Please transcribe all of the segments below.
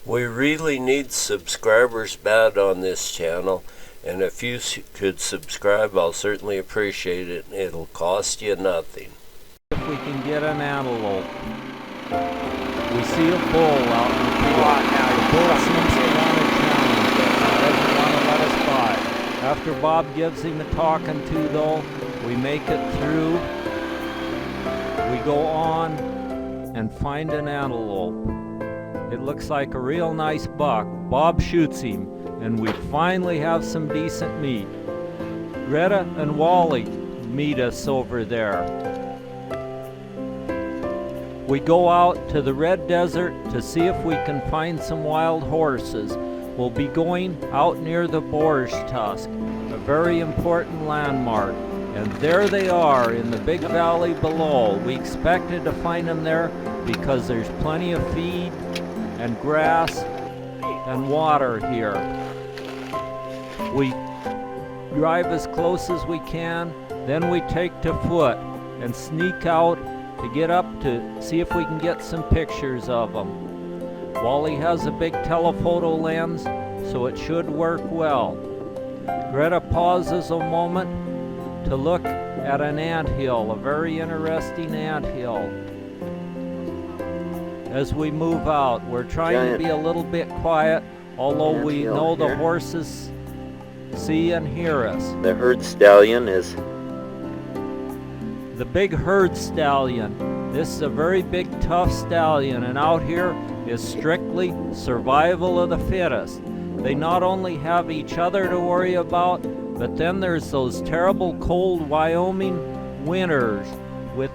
We really need subscribers bad on this channel, and if you could subscribe, I'll certainly appreciate it. It'll cost you nothing. If we can get an antelope. We see a bull out in the field. The bull seems to want to challenge us. He doesn't want to let us by. After Bob gives him a talking to, though, we make it through. We go on and find an antelope. It looks like a real nice buck. Bob shoots him, and we finally have some decent meat. Greta and Wally meet us over there. We go out to the Red Desert to see if we can find some wild horses. We'll be going out near the Boar's Tusk, a very important landmark. And there they are in the big valley below. We expected to find them there because there's plenty of feed and grass and water here. We drive as close as we can, then we take to foot and sneak out to get up to see if we can get some pictures of them. Wally has a big telephoto lens, so it should work well. Greta pauses a moment to look at an anthill, a very interesting anthill. As we move out, we're trying to be a little bit quiet, although we know the horses see and hear us. The herd stallion is the big herd stallion. This is a very big, tough stallion, and out here is strictly survival of the fittest. They not only have each other to worry about, but then there's those terrible cold Wyoming winters with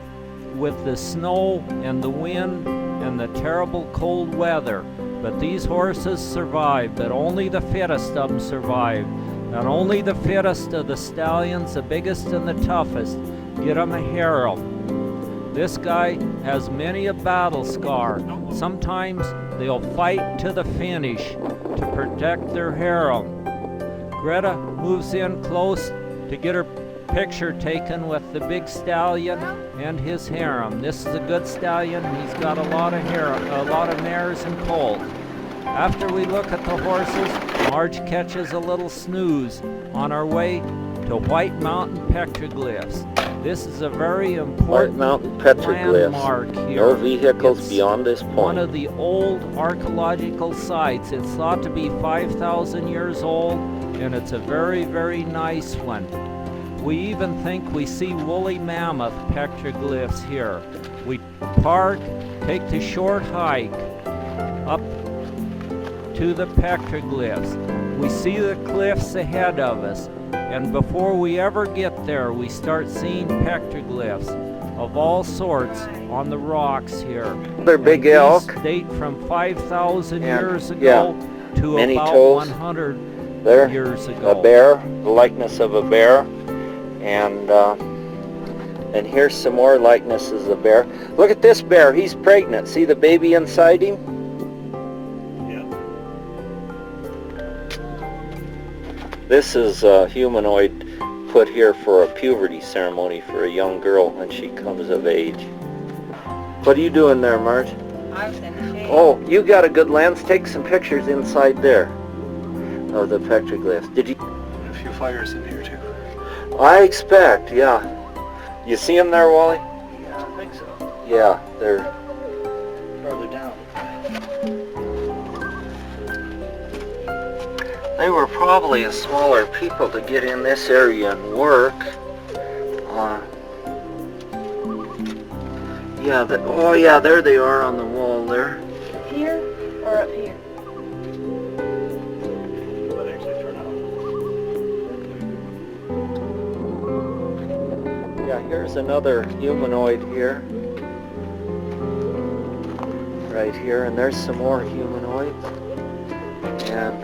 the snow and the wind and the terrible cold weather. But these horses survive, but only the fittest of them survive. And only the fittest of the stallions, the biggest and the toughest, get them a harem. This guy has many a battle scar. Sometimes they'll fight to the finish to protect their harem. Greta moves in close to get her picture taken with the big stallion and his harem. This is a good stallion. He's got a lot of mares and colts. After we look at the horses, Marge catches a little snooze on our way to White Mountain petroglyphs. This is a very important landmark here. No vehicles beyond this point. One of the old archaeological sites. It's thought to be 5,000 years old, and it's a very, very nice one. We even think we see woolly mammoth petroglyphs here. We park, take the short hike up to the petroglyphs. We see the cliffs ahead of us, and before we ever get there, we start seeing petroglyphs of all sorts on the rocks here. They're big elk. These date from 5,000 years ago to many about toes. 100 There, years ago. A bear, the likeness of a bear, and here's some more likenesses of bear. Look at this bear. He's pregnant. See the baby inside him? This is a humanoid put here for a puberty ceremony for a young girl when she comes of age. What are you doing there, Marge? I was in the shade. Oh, you got a good lens. Take some pictures inside there of the petroglyphs. Did you? A few fires in here too. I expect, yeah. You see them there, Wally? Yeah, I think so. Yeah, they're Farther down. They were probably a smaller people to get in this area and work. Oh yeah, there they are on the wall there. Here or up here? But actually turn out. Yeah, here's another humanoid here. Right here, and there's some more humanoids. And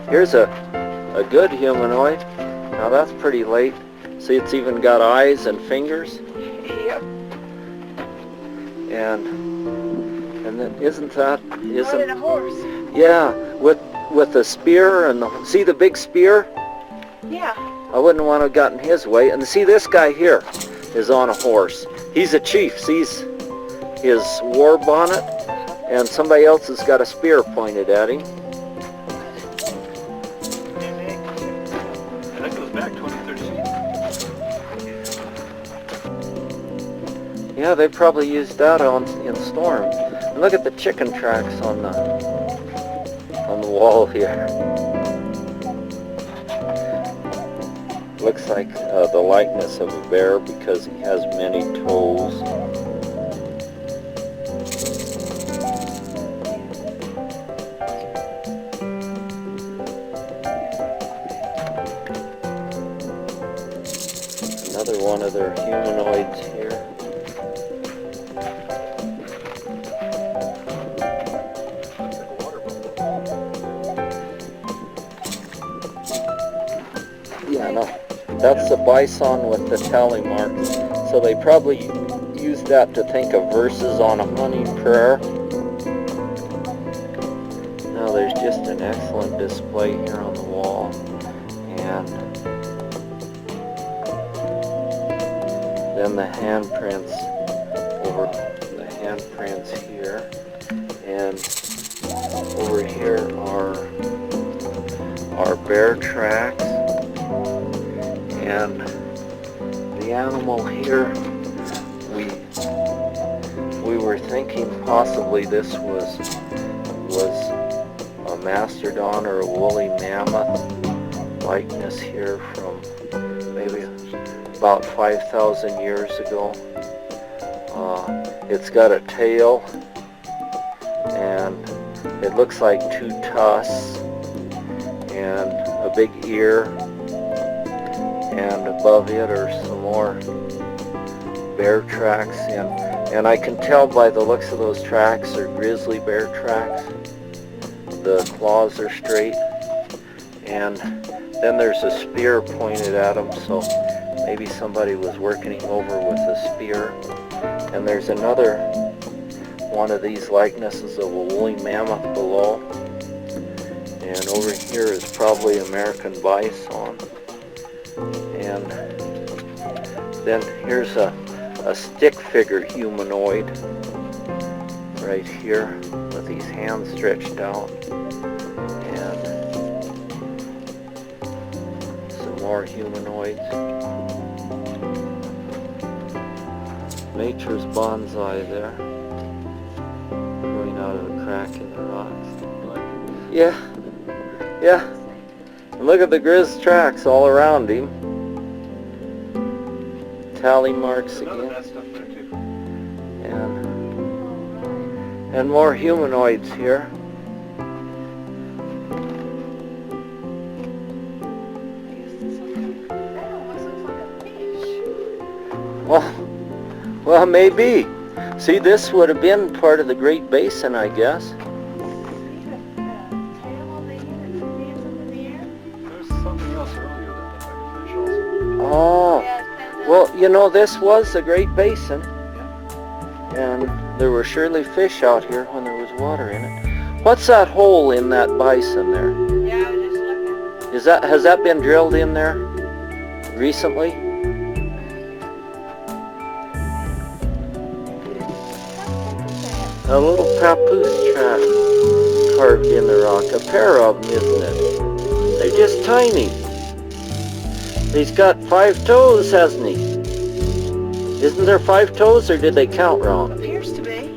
here's a good humanoid. Now that's pretty late. See, it's even got eyes and fingers. Yep. And then isn't What in a horse? yeah, with the spear and see the big spear? Yeah. I wouldn't want to have gotten his way. And see, this guy here is on a horse. He's a chief. See his war bonnet? and somebody else has got a spear pointed at him. And that goes back 20, 30 feet. Yeah, they probably used that in storms. And look at the chicken tracks on the wall here. Looks like the likeness of a bear because he has many toes. Another one of their humanoids here. Yeah, no, that's the bison with the tally marks. So they probably used that to think of verses on a honey prayer. Now there's just an excellent display here on the wall. And then the handprints over the handprints here. And over here are bear tracks. And the animal here, we were thinking possibly this was a mastodon or a woolly mammoth likeness here from maybe about 5,000 years ago. It's got a tail and it looks like two tusks and a big ear. And above it are some more bear tracks, and I can tell by the looks of those tracks they're grizzly bear tracks. The claws are straight, and then there's a spear pointed at them, so maybe somebody was working him over with a spear. And there's another one of these likenesses of a woolly mammoth below, and over here is probably American bison. And then here's a stick figure humanoid right here with these hands stretched out. And some more humanoids. Nature's bonsai there. Growing out of a crack in the rocks. Yeah. Yeah. And look at the grizz tracks all around him. Tally marks again. And more humanoids here. That almost looks like a fish. Well, maybe. See, this would have been part of the Great Basin, I guess. See the tail on the end and the fins up in the air? There's something else earlier that looked like a fish also. Oh, Yeah, it's kind of- well, you know, this was the Great Basin. And there were surely fish out here when there was water in it. What's that hole in that bison there? Yeah, I was just looking. Has that been drilled in there recently? A little papoose trap carved in the rock. A pair of them, isn't it? They're just tiny. He's got 5 toes, hasn't he? Isn't there 5 toes, or did they count wrong? Appears to be.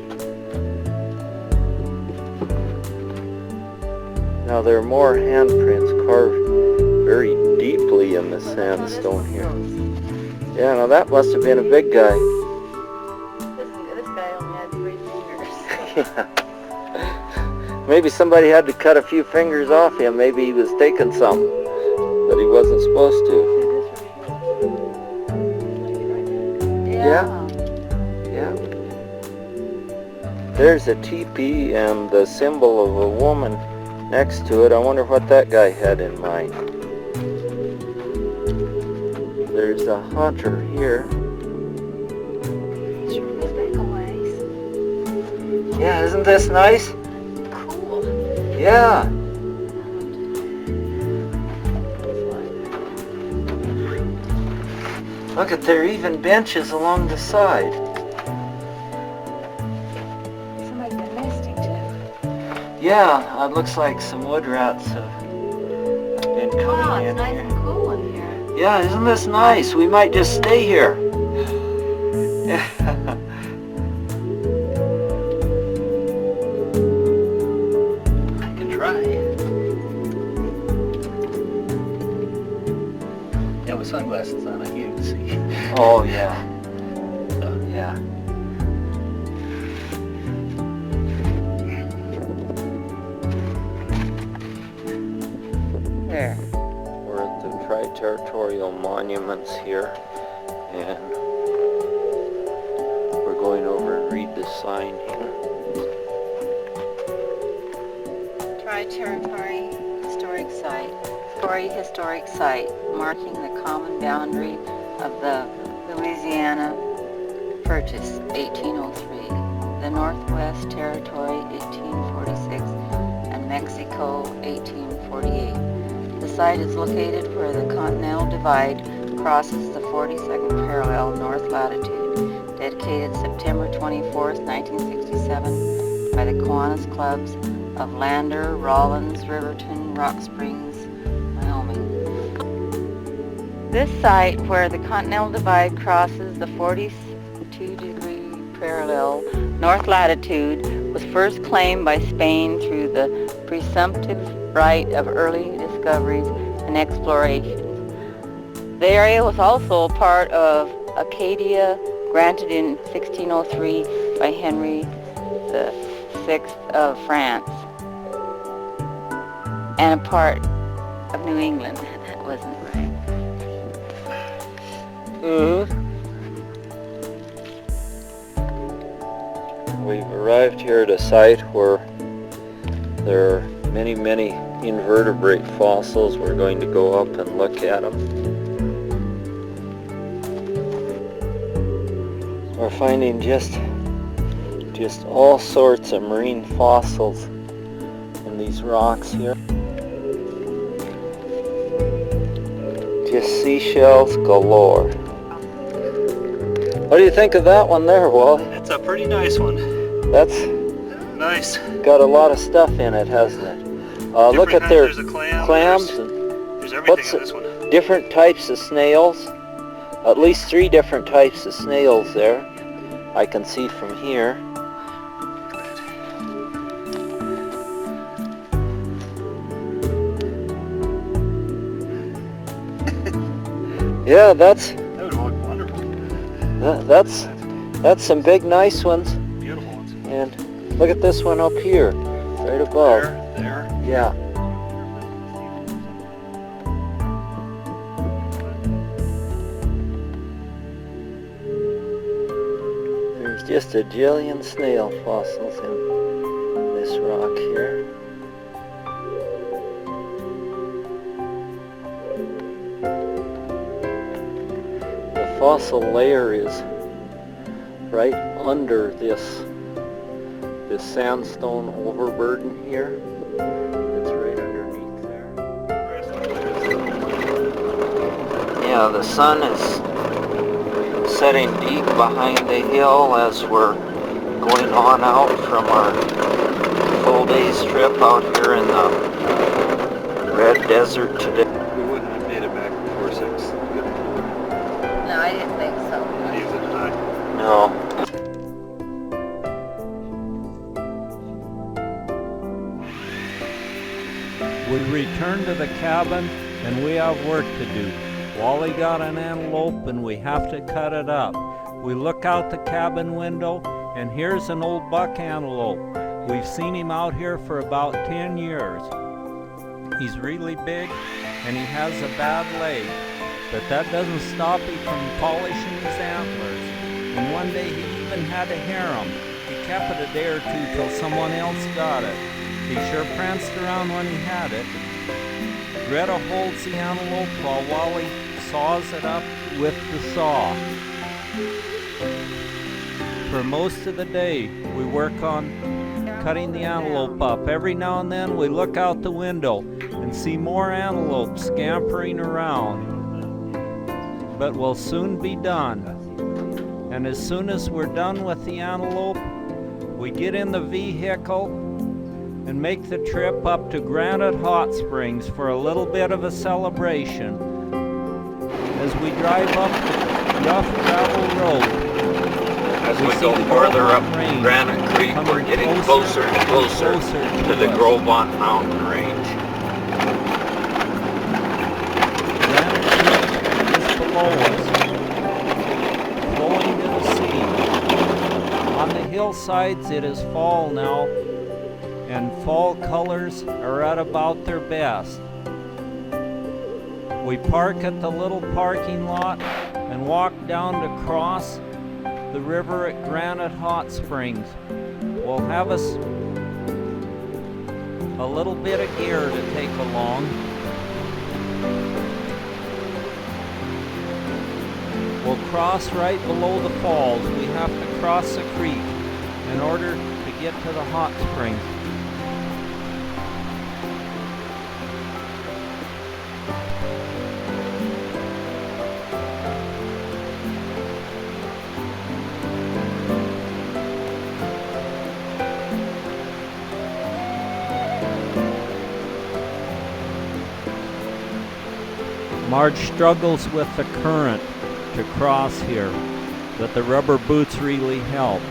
Now there are more handprints carved very deeply in the sandstone here. Yeah, now that must have been a big guy. This guy only had 3 fingers. Yeah. Maybe somebody had to cut a few fingers off him. Maybe he was taking some that he wasn't supposed to. Yeah. There's a teepee and the symbol of a woman next to it. I wonder what that guy had in mind. There's a hunter here. Sure goes back a ways. Yeah, isn't this nice? Cool. Yeah. Look at, there are even benches along the side. Somebody's been nesting too. Yeah, it looks like some wood rats have been Wow, coming it's in nice here. and cool in here. Yeah, isn't this nice? We might just stay here. I can try. Yeah, with sunglasses on, I can't even see. Oh, yeah. Yeah. There. We're at the Tri-Territorial Monuments here, and we're going over and read the sign here. Tri-Territory Historic Site. Historic Site, marking the common boundary of the Louisiana Purchase, 1803, the Northwest Territory, 1846, and Mexico, 1848. The site is located where the Continental Divide crosses the 42nd parallel north latitude, dedicated September 24th, 1967, by the Kiwanis Clubs of Lander, Rollins, Riverton, Rock Springs, Wyoming. This site, where the Continental Divide crosses the 42-degree parallel north latitude, was first claimed by Spain through the presumptive right of early discoveries and explorations. The area was also a part of Acadia, granted in 1603 by Henry VI of France, and a part of New England. That wasn't right. We've arrived here at a site where there are many, many invertebrate fossils. We're going to go up and look at them. We're finding just all sorts of marine fossils in these rocks here. Just seashells galore. What do you think of that one there, Wally? That's a pretty nice one. That's Nice. got a lot of stuff in it, hasn't it? Look at their There's a clam. clams There's, and there's everything what's in this one. different types of snails. At least 3 different types of snails there. I can see from here. Yeah, That would look wonderful. that's some big nice ones. Beautiful ones. And look at this one up here, right above. There. Yeah. There's just a jillion snail fossils in this rock here. The fossil layer is right under this sandstone overburden here. It's right underneath there. Yeah, the sun is setting deep behind the hill as we're going on out from our full day's trip out here in the Red Desert today. We wouldn't have made it back before 6. No, I didn't think so. Neither did I. No. We return to the cabin and we have work to do. Wally got an antelope and we have to cut it up. We look out the cabin window and here's an old buck antelope. We've seen him out here for about 10 years. He's really big and he has a bad leg, but that doesn't stop him from polishing his antlers. And one day he even had to hair them. He kept it a day or two till someone else got it. He sure pranced around when he had it. Greta holds the antelope while Wally saws it up with the saw. For most of the day, we work on cutting the antelope up. Every now and then we look out the window and see more antelope scampering around. But we'll soon be done. And as soon as we're done with the antelope, we get in the vehicle and make the trip up to Granite Hot Springs for a little bit of a celebration. As we drive up the rough gravel road, As we go further up Granite Creek, we're getting closer and closer to the Grovont Mountain Range. Granite Creek is below us, flowing to the sea. On the hillsides it is fall now, and fall colors are at about their best. We park at the little parking lot and walk down to cross the river at Granite Hot Springs. We'll have us a little bit of gear to take along. We'll cross right below the falls. We have to cross the creek in order to get to the hot springs. Marge struggles with the current to cross here, but the rubber boots really help.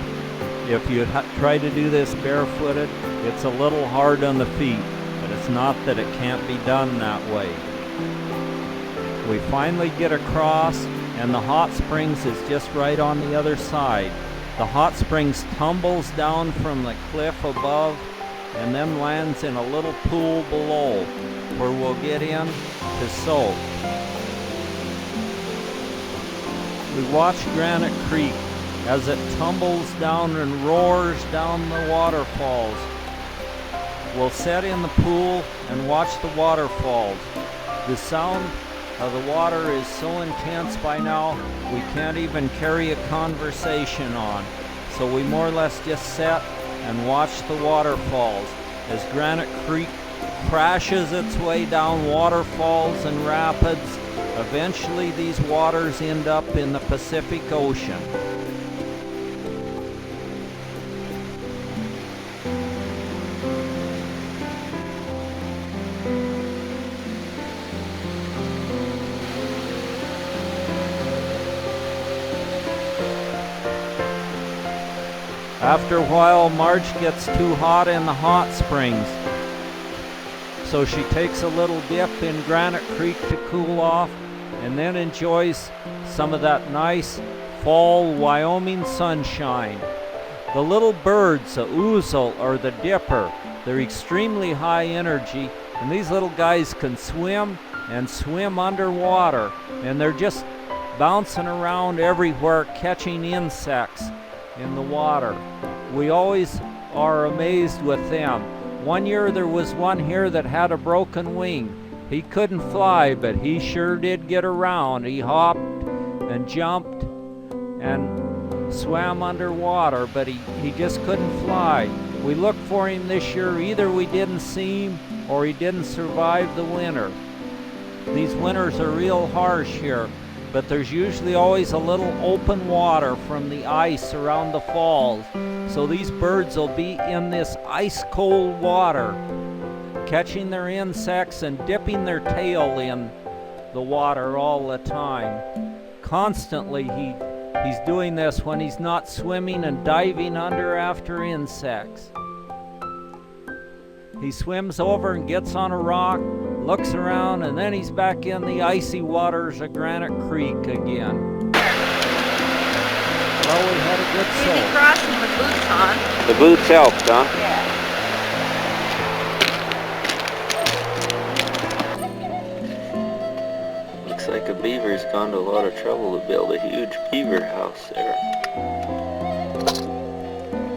If you try to do this barefooted, it's a little hard on the feet, but it's not that it can't be done that way. We finally get across, and the hot springs is just right on the other side. The hot springs tumbles down from the cliff above and then lands in a little pool below where we'll get in to soak. We watch Granite Creek as it tumbles down and roars down the waterfalls. We'll sit in the pool and watch the waterfalls. The sound of the water is so intense by now we can't even carry a conversation on. So we more or less just sit and watch the waterfalls as Granite Creek crashes its way down waterfalls and rapids. Eventually these waters end up in the Pacific Ocean. After a while, Marge gets too hot in the hot springs, so she takes a little dip in Granite Creek to cool off, and then enjoys some of that nice fall Wyoming sunshine. The little birds, the ouzel or the dipper, they're extremely high energy, and these little guys can swim and swim underwater, and they're just bouncing around everywhere catching insects in the water. We always are amazed with them. One year there was one here that had a broken wing. He couldn't fly, but he sure did get around. He hopped and jumped and swam underwater, but he just couldn't fly. We looked for him this year. Either we didn't see him or he didn't survive the winter. These winters are real harsh here, but there's usually always a little open water from the ice around the falls. So these birds will be in this ice cold water, catching their insects and dipping their tail in the water all the time. Constantly he's doing this when he's not swimming and diving under after insects. He swims over and gets on a rock, looks around, and then he's back in the icy waters of Granite Creek again. Well, we had a good soak. Easy crossing with boots on. The boots helped, huh? Yeah. Looks like a beaver's gone to a lot of trouble to build a huge beaver house there.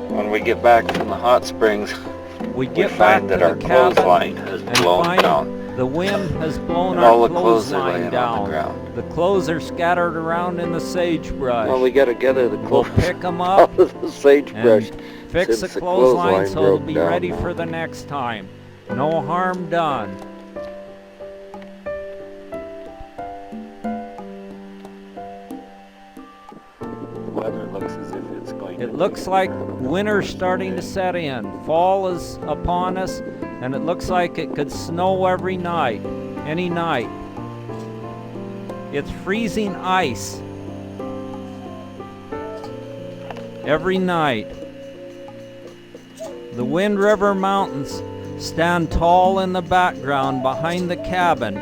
When we get back from the hot springs, we we back find to that our the cabin clothesline has and blown find down. the wind has blown And all our the clothes are clothesline laying down. on the ground. The clothes are scattered around in the sagebrush. Well, we got to gather the We'll clothes pick them out up of the sagebrush. and fix since the the clothesline clothesline so it'll broke be down ready now. for the next time. No harm done. The weather looks as if it's going to It looks like winter's starting to set in. Fall is upon us, and it looks like it could snow every night, any night. It's freezing ice every night. The Wind River Mountains stand tall in the background behind the cabin,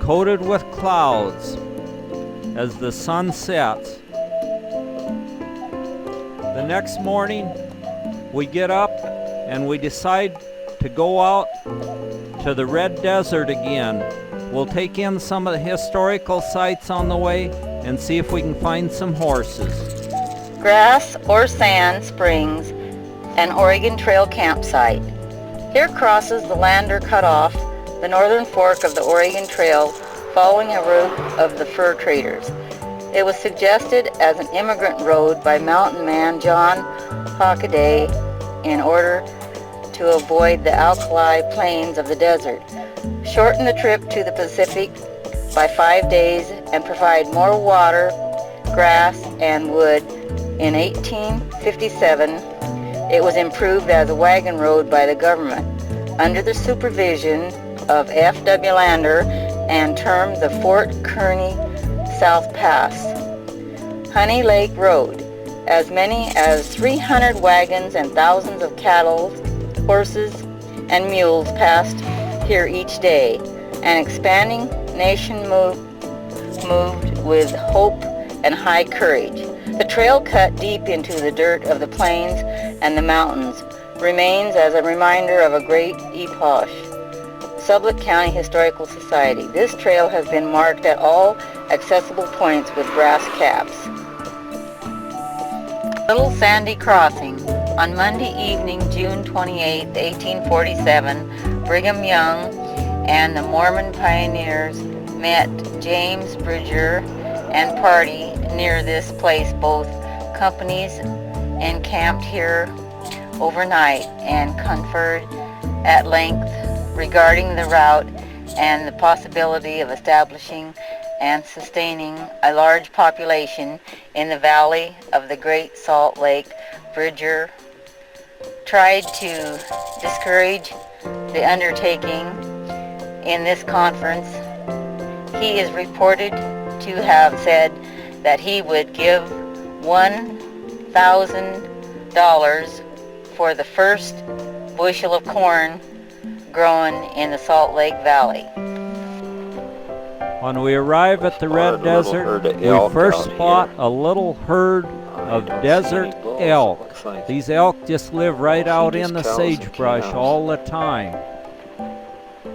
coated with clouds as the sun sets. The next morning, we get up and we decide to go out to the Red Desert again. We'll take in some of the historical sites on the way and see if we can find some horses. Grass or Sand Springs, an Oregon Trail campsite. Here crosses the Lander Cutoff, the northern fork of the Oregon Trail, following a route of the fur traders. It was suggested as an immigrant road by mountain man John Hockaday in order to avoid the alkali plains of the desert, shorten the trip to the Pacific by 5 days, and provide more water, grass, and wood. In 1857, it was improved as a wagon road by the government under the supervision of F.W. Lander and termed the Fort Kearny South Pass. Honey Lake Road. As many as 300 wagons and thousands of cattle, horses, and mules passed here each day. An expanding nation moved with hope and high courage. The trail cut deep into the dirt of the plains and the mountains remains as a reminder of a great epoch. Sublette County Historical Society. This trail has been marked at all accessible points with brass caps. Little Sandy Crossing. On Monday evening, June 28, 1847, Brigham Young and the Mormon pioneers met James Bridger and party near this place. Both companies encamped here overnight and conferred at length regarding the route and the possibility of establishing and sustaining a large population in the valley of the Great Salt Lake. Bridger tried to discourage the undertaking in this conference. He is reported to have said that he would give $1,000 for the first bushel of corn grown in the Salt Lake Valley. When we arrive at the Red Desert, we first spot a little herd of desert elk. These elk just live right out in the sagebrush all the time.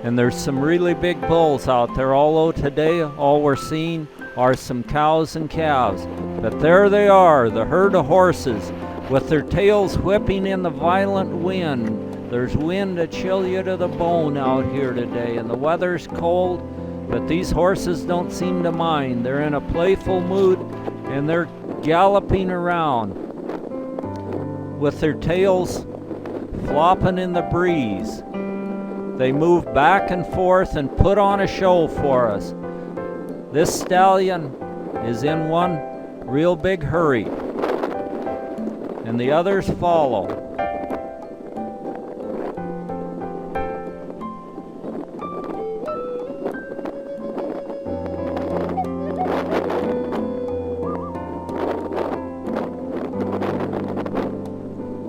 And there's some really big bulls out there, although today all we're seeing are some cows and calves. But there they are, the herd of horses, with their tails whipping in the violent wind. There's wind to chill you to the bone out here today, and the weather's cold, but these horses don't seem to mind. They're in a playful mood, and they're galloping around with their tails flopping in the breeze. They move back and forth and put on a show for us. This stallion is in one real big hurry, and the others follow.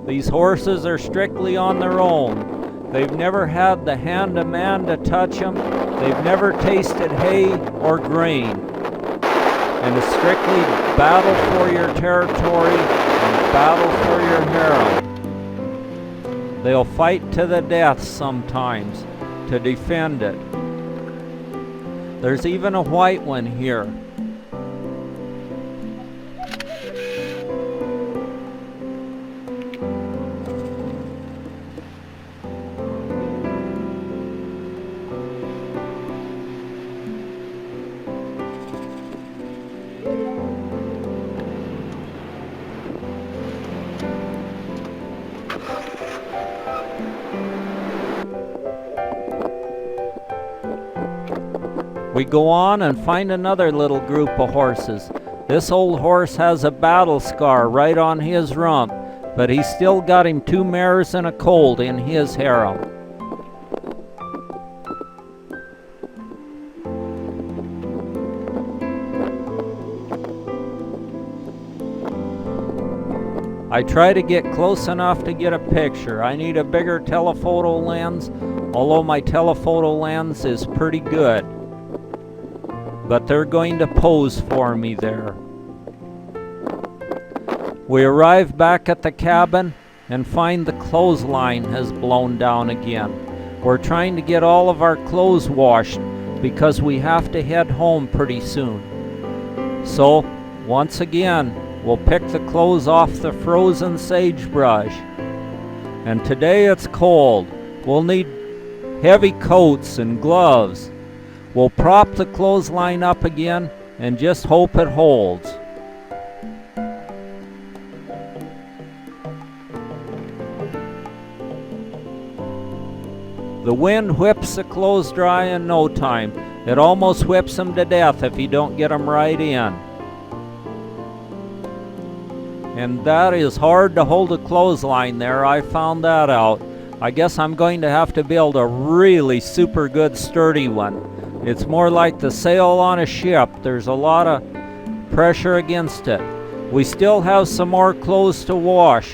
These horses are strictly on their own. They've never had the hand of man to touch them. They've never tasted hay or grain. And it's strictly battle for your territory and battle for your harem. They'll fight to the death sometimes to defend it. There's even a white one here. We go on and find another little group of horses. This old horse has a battle scar right on his rump. but he's still got him 2 mares and a colt in his harem. I try to get close enough to get a picture. I need a bigger telephoto lens, although my telephoto lens is pretty good. But they're going to pose for me there. We arrive back at the cabin and find the clothesline has blown down again. We're trying to get all of our clothes washed because we have to head home pretty soon. So, once again, we'll pick the clothes off the frozen sagebrush. And today it's cold. We'll need heavy coats and gloves. We'll prop the clothesline up again and just hope it holds. The wind whips the clothes dry in no time. It almost whips them to death if you don't get them right in. And that is hard to hold a clothesline there. I found that out. I guess I'm going to have to build a really super good sturdy one. It's more like the sail on a ship. There's a lot of pressure against it. We still have some more clothes to wash,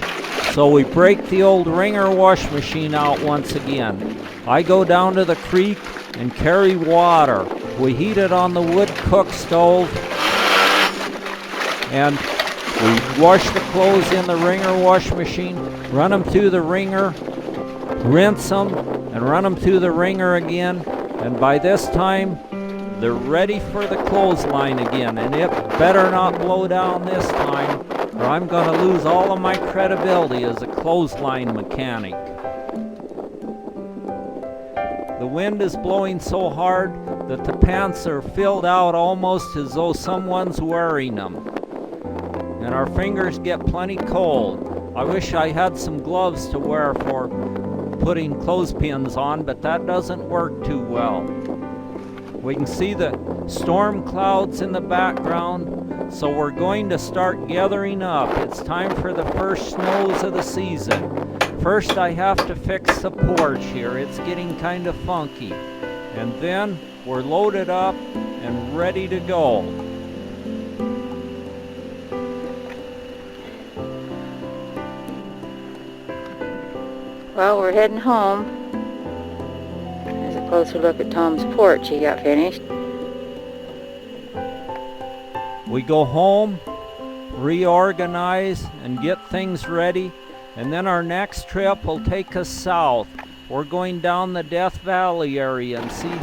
so we break the old Wringer wash machine out once again. I go down to the creek and carry water. We heat it on the wood cook stove, and we wash the clothes in the Wringer wash machine, run them through the Wringer, rinse them, and run them through the Wringer again. And by this time, they're ready for the clothesline again. And it better not blow down this time, or I'm going to lose all of my credibility as a clothesline mechanic. The wind is blowing so hard that the pants are filled out almost as though someone's wearing them. And our fingers get plenty cold. I wish I had some gloves to wear for putting clothespins on, but that doesn't work too well. We can see the storm clouds in the background, so we're going to start gathering up. It's time for the first snows of the season. First, I have to fix the porch here. It's getting kind of funky. And then we're loaded up and ready to go. Well, we're heading home. There's a closer look at Tom's porch he got finished. We go home, reorganize, and get things ready, and then our next trip will take us south. We're going down the Death Valley area and see